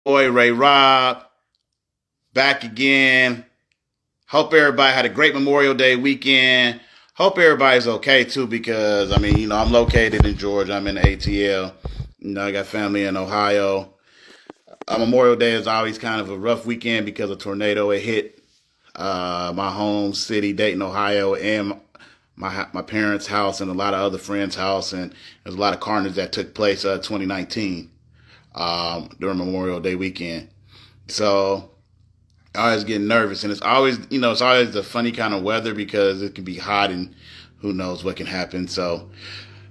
Boy, Ray Rob, back again. Hope everybody had a great Memorial Day weekend. Hope everybody's okay too, because I'm located in Georgia. I'm in the ATL. I got family in Ohio. Memorial Day is always kind of a rough weekend because of tornado. It hit my home city, Dayton, Ohio, and my parents' house and a lot of other friends' house, and there's a lot of carnage that took place 2019 during Memorial Day weekend. So I always get nervous, and it's always the funny kind of weather because it can be hot and who knows what can happen. So,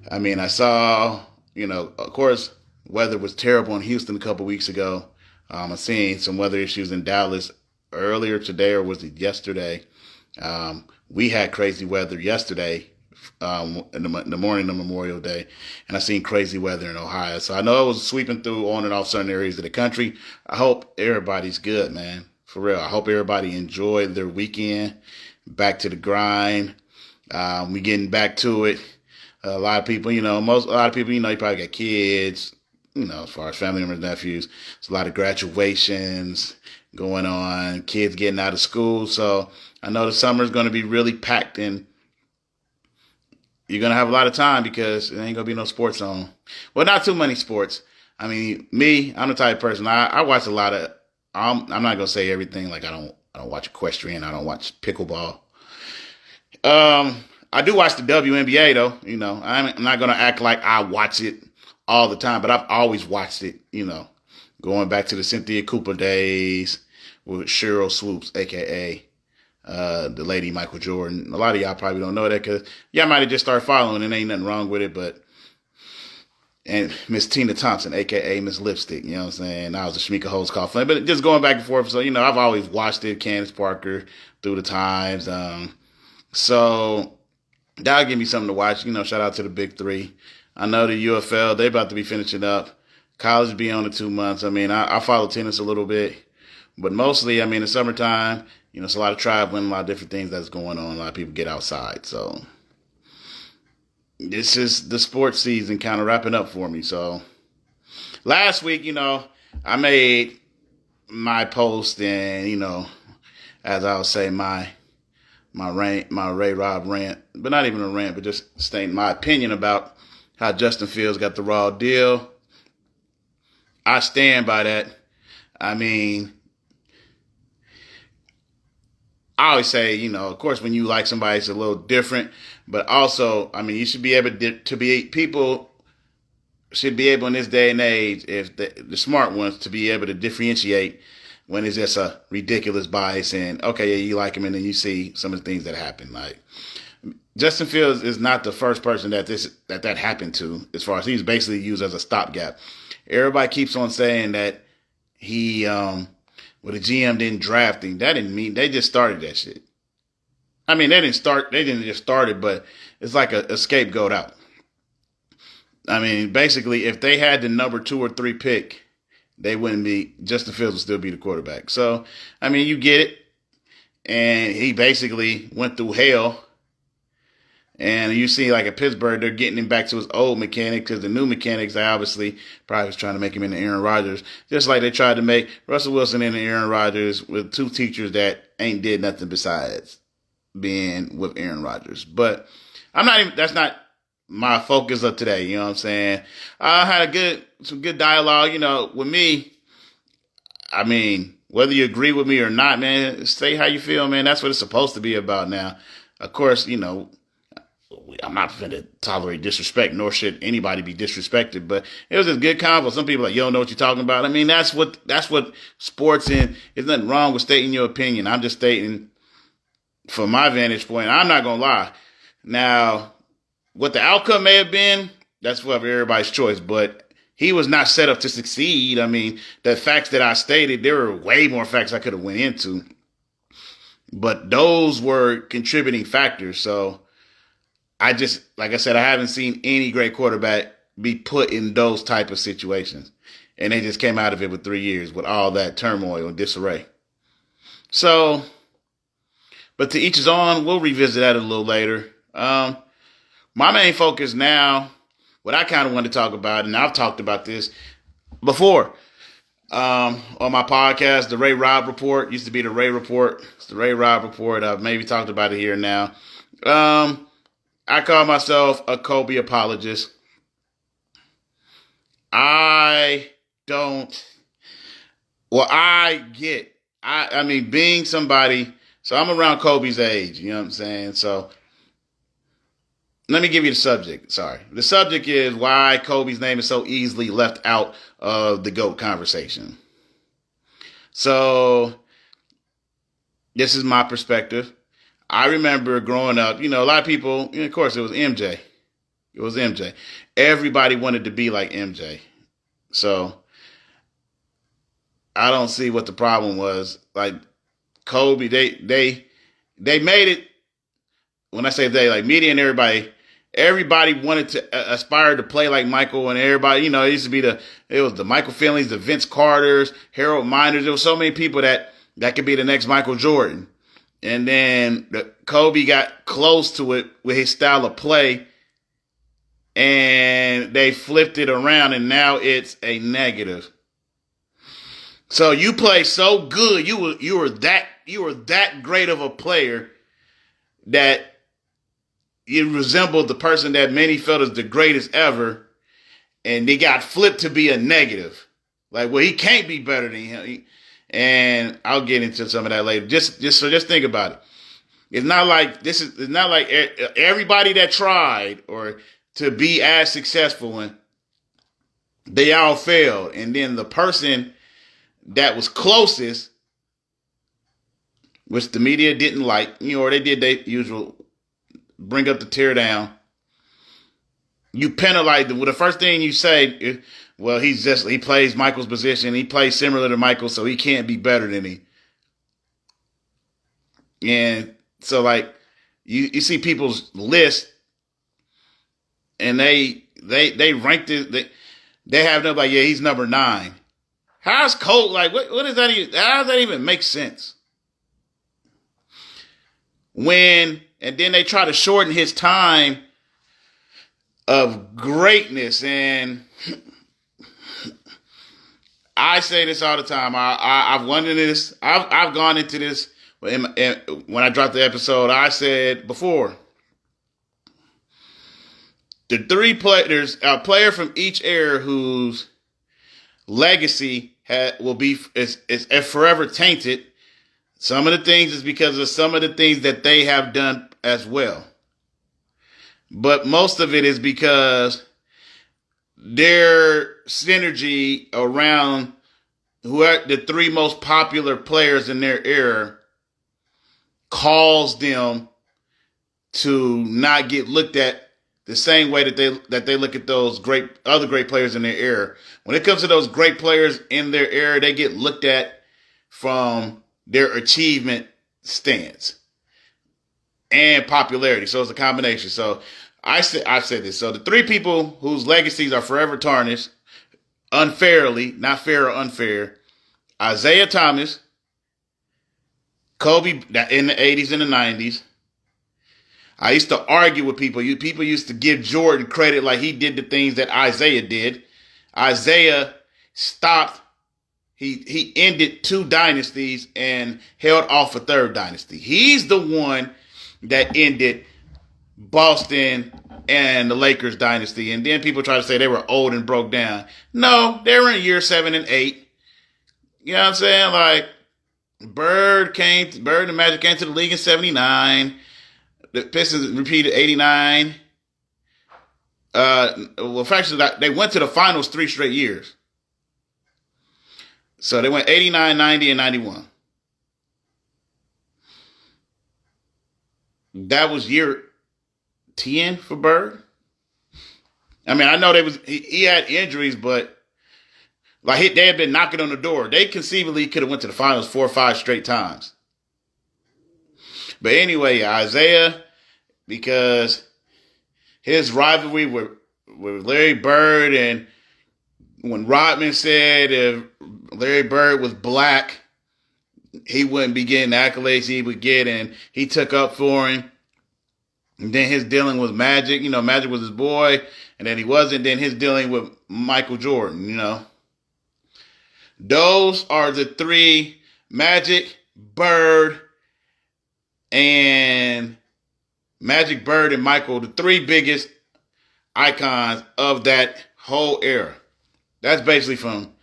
I saw, of course, weather was terrible in Houston a couple weeks ago. I seen some weather issues in Dallas earlier today, or was it yesterday? We had crazy weather yesterday, in the morning of Memorial Day, and I seen crazy weather in Ohio. So I know it was sweeping through on and off certain areas of the country. I hope everybody's good, man. For real. I hope everybody enjoyed their weekend. Back to the grind. We getting back to it. A lot of people, a lot of people, you probably got kids, as far as family members, nephews. It's a lot of graduations going on, kids getting out of school. So I know the summer is going to be really packed, and you're going to have a lot of time because there ain't going to be no sports on. Well, not too many sports. I'm the type of person, I watch a lot of, I'm not going to say everything. Like I don't watch equestrian. I don't watch pickleball. I do watch the WNBA though. I'm not going to act like I watch it all the time, but I've always watched it, going back to the Cynthia Cooper days with Cheryl Swoops, aka the lady Michael Jordan. A lot of y'all probably don't know that because y'all might have just started following and ain't nothing wrong with it. But and Miss Tina Thompson, aka Miss Lipstick, you know what I'm saying? I was a Shamika Holtzclaw fan, but just going back and forth. So I've always watched it. Candace Parker through the times. So that'll give me something to watch. Shout out to the big three. I know the UFL, they about to be finishing up. College be on in 2 months. I follow tennis a little bit, but mostly, in the summertime, it's a lot of traveling, a lot of different things that's going on. A lot of people get outside. So this is the sports season kind of wrapping up for me. So last week, I made my post, and, as I'll say, my Ray Rob rant, but not even a rant, but just stating my opinion about how Justin Fields got the raw deal. I stand by that. I mean, I always say, of course, when you like somebody, it's a little different. But also, you should be able to be, people should be able in this day and age, if the smart ones, to be able to differentiate when it's just a ridiculous bias and, okay, yeah, you like him, and then you see some of the things that happen. Like, Justin Fields is not the first person that happened to, as far as he's basically used as a stopgap. Everybody keeps on saying that he, well, the GM didn't draft him. That didn't mean they just started that shit. They didn't just start it, but it's like a scapegoat out. Basically, if they had the number 2 or 3 pick, they wouldn't be, Justin Fields would still be the quarterback. So, you get it. And he basically went through hell. And you see, like at Pittsburgh, they're getting him back to his old mechanics, because the new mechanics, they obviously probably was trying to make him into Aaron Rodgers, just like they tried to make Russell Wilson into Aaron Rodgers with 2 teachers that ain't did nothing besides being with Aaron Rodgers. But that's not my focus of today. You know what I'm saying? I had some good dialogue, with me. Whether you agree with me or not, man, say how you feel, man. That's what it's supposed to be about now. Of course, I'm not going to tolerate disrespect, nor should anybody be disrespected. But it was a good convo. Some people are like, you don't know what you're talking about. That's what sports in. There's nothing wrong with stating your opinion. I'm just stating from my vantage point. I'm not going to lie. Now, what the outcome may have been, that's for everybody's choice. But he was not set up to succeed. The facts that I stated, there were way more facts I could have went into. But those were contributing factors. So like I said, I haven't seen any great quarterback be put in those type of situations. And they just came out of it with 3 years with all that turmoil and disarray. So, but to each his own, we'll revisit that a little later. My main focus now, what I kind of want to talk about, and I've talked about this before, On my podcast, the Ray Rob Report. Used to be the Ray Report. It's the Ray Rob Report. I've maybe talked about it here now. I call myself a Kobe apologist. I don't. Well, I mean, being somebody. So I'm around Kobe's age. You know what I'm saying? So let me give you the subject. Sorry. The subject is why Kobe's name is so easily left out of the GOAT conversation. So this is my perspective. I remember growing up, a lot of people, of course, it was MJ. It was MJ. Everybody wanted to be like MJ. So I don't see what the problem was. Like Kobe, they made it. When I say they, like media and everybody wanted to aspire to play like Michael, and everybody, it used to be it was the Michael Finleys, the Vince Carters, Harold Miners. There was so many people that could be the next Michael Jordan. And then Kobe got close to it with his style of play, and they flipped it around, and now it's a negative. So you play so good, you were that great of a player that you resembled the person that many felt is the greatest ever, and they got flipped to be a negative. Like, well, he can't be better than him. And I'll get into some of that later. Just think about it. It's not like everybody that tried or to be as successful, and they all failed. And then the person that was closest, which the media didn't like, or they did their usual bring up the tear down. You penalize them. Well, the first thing you say, well, he plays Michael's position. He plays similar to Michael, so he can't be better than he. And so, like, you see people's list, and they ranked it. They have them like, yeah, he's number 9. How's Cole? Like, what is that even? How does that even make sense? And then they try to shorten his time of greatness. And I say this all the time. I've wondered this. I've gone into this. When I dropped the episode, I said before, the 3 players, there's a player from each era whose legacy is forever tainted. Some of the things is because of some of the things that they have done as well. But most of it is because their synergy around who are the 3 most popular players in their era caused them to not get looked at the same way that they look at those other great players in their era. When it comes to those great players in their era, they get looked at from their achievement stance and popularity. So it's a combination. So I said this. So the 3 people whose legacies are forever tarnished, unfairly, not fair or unfair, Isaiah Thomas, Kobe in the 80s and the 90s. I used to argue with people. People used to give Jordan credit like he did the things that Isaiah did. Isaiah stopped. He ended 2 dynasties and held off a 3rd dynasty. He's the one that ended Boston and the Lakers dynasty. And then people try to say they were old and broke down. No, they were in year 7 and 8. You know what I'm saying? Like, Bird and Magic came to the league in 79. The Pistons repeated 89. Actually, they went to the finals 3 straight years. So they went 89, 90, and 91. That was year 10 for Bird. I mean, I know he had injuries, but like they had been knocking on the door. They conceivably could have went to the finals 4 or 5 straight times. But anyway, Isaiah, because his rivalry with Larry Bird, and when Rodman said if Larry Bird was black, he wouldn't be getting the accolades he would get, and he took up for him. And then his dealing with Magic, Magic was his boy, and then he wasn't. Then his dealing with Michael Jordan, Those are the three: Magic, Bird, and Michael, the three biggest icons of that whole era. That's basically from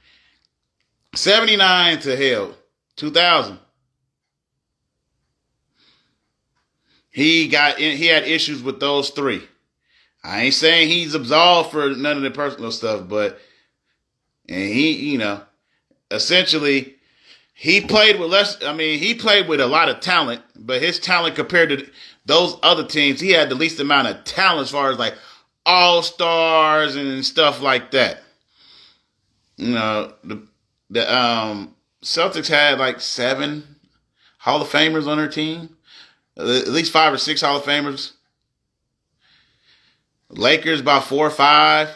79 to hell, 2000. He had issues with those three. I ain't saying he's absolved for none of the personal stuff, but and essentially he played with less. I mean, he played with a lot of talent, but his talent compared to those other teams, he had the least amount of talent as far as like all stars and stuff like that. The Celtics had like 7 Hall of Famers on their team, at least 5 or 6 Hall of Famers. Lakers about 4 or 5.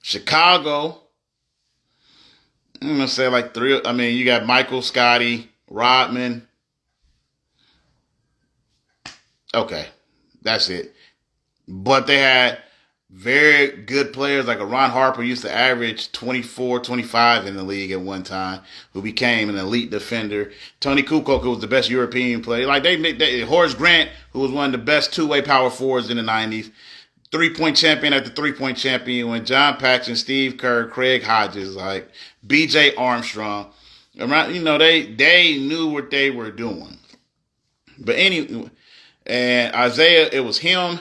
Chicago, I'm gonna say like 3. I mean, you got Michael, Scotty, Rodman. Okay, that's it. But they had very good players like a Ron Harper used to average 24, 25 in the league at one time, who became an elite defender. Tony Kukoc, who was the best European player. Like Horace Grant, who was one of the best two-way power forwards in the 90s. 3-point champion after 3-point champion when John Paxson, Steve Kerr, Craig Hodges, like B.J. Armstrong. Around, they knew what they were doing. But anyway, and Isaiah, it was him,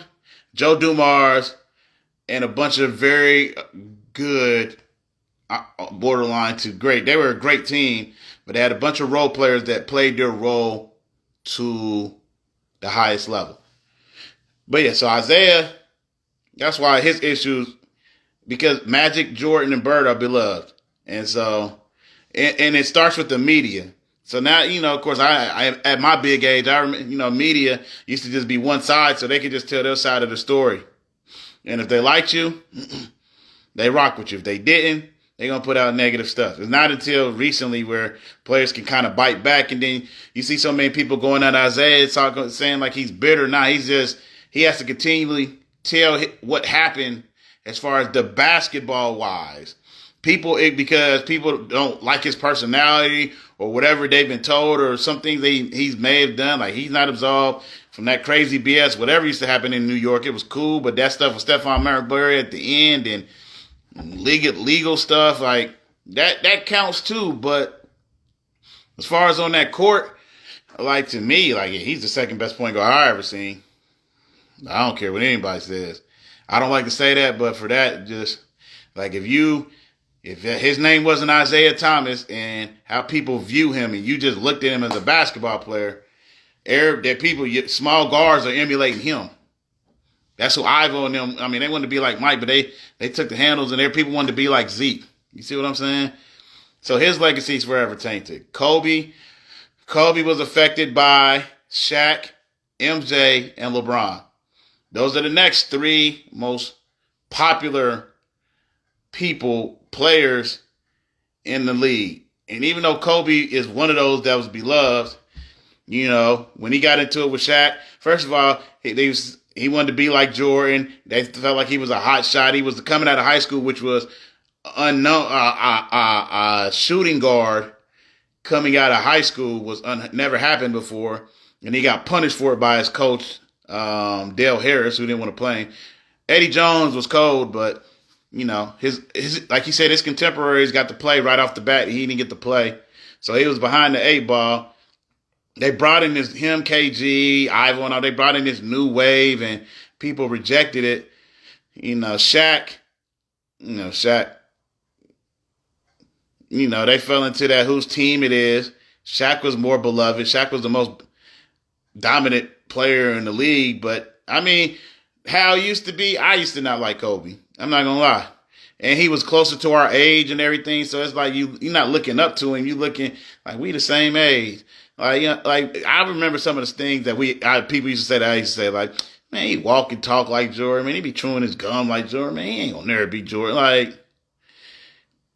Joe Dumars, and a bunch of very good, borderline to great. They were a great team, but they had a bunch of role players that played their role to the highest level. But yeah, so Isaiah, that's why his issues, because Magic, Jordan, and Bird are beloved. And so, and it starts with the media. So now, of course, I at my big age, I remember, media used to just be one side, so they could just tell their side of the story. And if they liked you, they rock with you. If they didn't, they're going to put out negative stuff. It's not until recently where players can kind of bite back. And then you see so many people going at Isaiah saying like he's bitter. Nah, he has to continually tell what happened as far as the basketball wise. Because people don't like his personality or whatever they've been told or some things he may have done. Like he's not absolved from that crazy BS, whatever used to happen in New York. It was cool, but that stuff with Stephon Marbury at the end and legal stuff, like that counts too. But as far as on that court, like to me, like he's the second best point guard I ever seen. I don't care what anybody says. I don't like to say that, but for that, just like if his name wasn't Isaiah Thomas and how people view him, and you just looked at him as a basketball player, small guards are emulating him. That's who Ivo and them. I mean, they wanted to be like Mike, but they took the handles, and people wanted to be like Zeke. You see what I'm saying? So his legacy is forever tainted. Kobe was affected by Shaq, MJ, and LeBron. Those are the next 3 most popular players in the league. And even though Kobe is one of those that was beloved, when he got into it with Shaq, first of all, he wanted to be like Jordan. They felt like he was a hot shot. He was coming out of high school, which was unknown. Shooting guard coming out of high school was never happened before. And he got punished for it by his coach, Dale Harris, who didn't want to play him. Eddie Jones was cold, but his like he said, his contemporaries got to play right off the bat. He didn't get to play, so he was behind the 8 ball. They brought in him, KG, Ivo, and all. They brought in this new wave, and people rejected it. Shaq. They fell into that whose team it is. Shaq was more beloved. Shaq was the most dominant player in the league, but I mean, how it used to be, I used to not like Kobe. I'm not gonna lie. And he was closer to our age and everything, so it's like you're not looking up to him. You looking like we the same age. Like I remember some of the things that people used to say that I used to say, like, man, he walk and talk like Jordan. Man, he be chewing his gum like Jordan. Man, he ain't gonna never be Jordan. Like,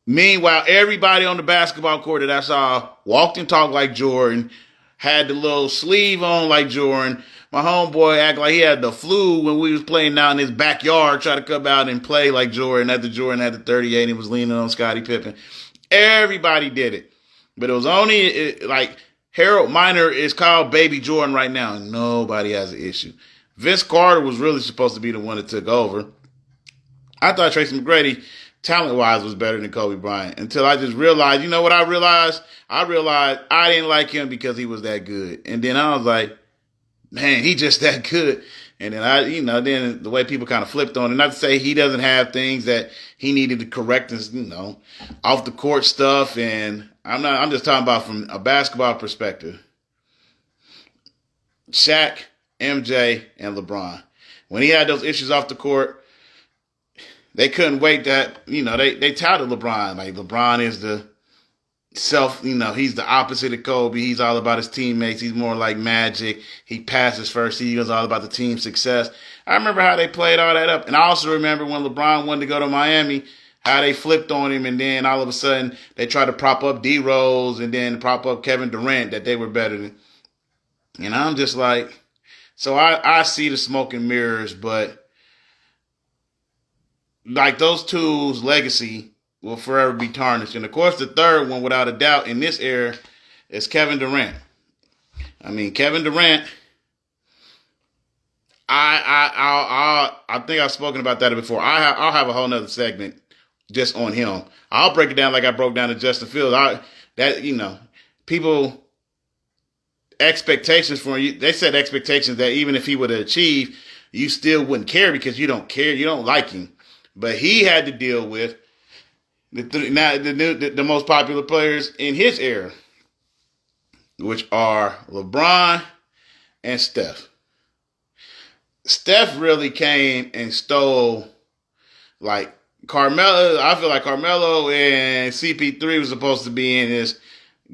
meanwhile, everybody on the basketball court that I saw walked and talked like Jordan, had the little sleeve on like Jordan. My homeboy acted like he had the flu when we was playing down in his backyard, trying to come out and play like Jordan after Jordan had the 38 and was leaning on Scottie Pippen. Everybody did it. But it was only like Harold Miner is called Baby Jordan right now, and nobody has an issue. Vince Carter was really supposed to be the one that took over. I thought Tracy McGrady, talent-wise, was better than Kobe Bryant until I just realized, you know what I realized? I realized I didn't like him because he was that good. And then I was like, man, he just that good. And then then the way people kind of flipped on it, not to say he doesn't have things that he needed to correct, off the court stuff. And I'm just talking about from a basketball perspective. Shaq, MJ, and LeBron. When he had those issues off the court, they couldn't wait that, they touted LeBron. Like, LeBron is the he's the opposite of Kobe. He's all about his teammates. He's more like Magic. He passes first. He was all about the team success. I remember how they played all that up. And I also remember when LeBron wanted to go to Miami, how they flipped on him, and then all of a sudden they tried to prop up D-Rose and then prop up Kevin Durant, that they were better than. And I'm just like, so I see the smoke and mirrors, but like those two's legacy will forever be tarnished. And of course, the third one, without a doubt, in this era, is Kevin Durant. I mean, Kevin Durant. I think I've spoken about that before. I'll have a whole nother segment just on him. I'll break it down like I broke down to Justin Fields. People expectations for you. They set expectations that even if he would have achieved, you still wouldn't care because you don't care. You don't like him. But he had to deal with the most popular players in his era, which are LeBron and Steph. Steph really came and stole, like, Carmelo. I feel like Carmelo and CP3 was supposed to be in this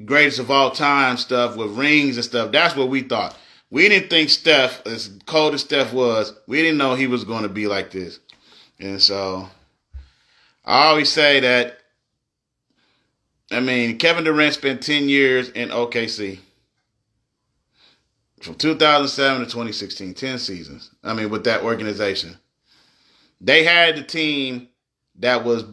greatest of all time stuff with rings and stuff. That's what we thought. We didn't think Steph, as cold as Steph was, we didn't know he was going to be like this. And so I always say that, Kevin Durant spent 10 years in OKC. From 2007 to 2016, 10 seasons. With that organization. They had the team that was